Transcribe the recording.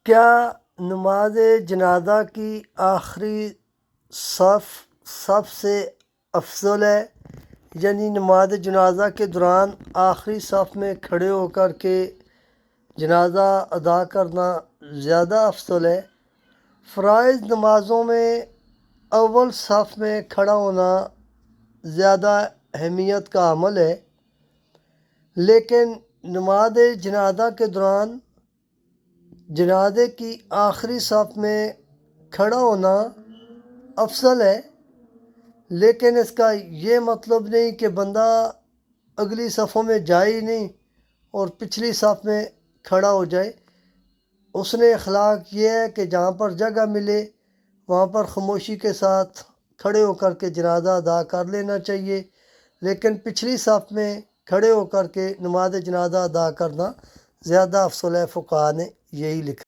کیا نماز جنازہ کی آخری صف سب سے افضل ہے؟ یعنی نماز جنازہ کے دوران آخری صف میں کھڑے ہو کر کے جنازہ ادا کرنا زیادہ افضل ہے؟ فرائض نمازوں میں اول صف میں کھڑا ہونا زیادہ اہمیت کا عمل ہے، لیکن نماز جنازہ کے دوران جنازے کی آخری صف میں کھڑا ہونا افضل ہے۔ لیکن اس کا یہ مطلب نہیں کہ بندہ اگلی صفوں میں جائے ہی نہیں اور پچھلی صف میں کھڑا ہو جائے۔ اس نے اخلاق یہ ہے کہ جہاں پر جگہ ملے وہاں پر خاموشی کے ساتھ کھڑے ہو کر کے جنازہ ادا کر لینا چاہیے، لیکن پچھلی صف میں کھڑے ہو کر کے نماز جنازہ ادا کرنا زیادہ افضل ہے۔ فقہا نے یہی لکھا۔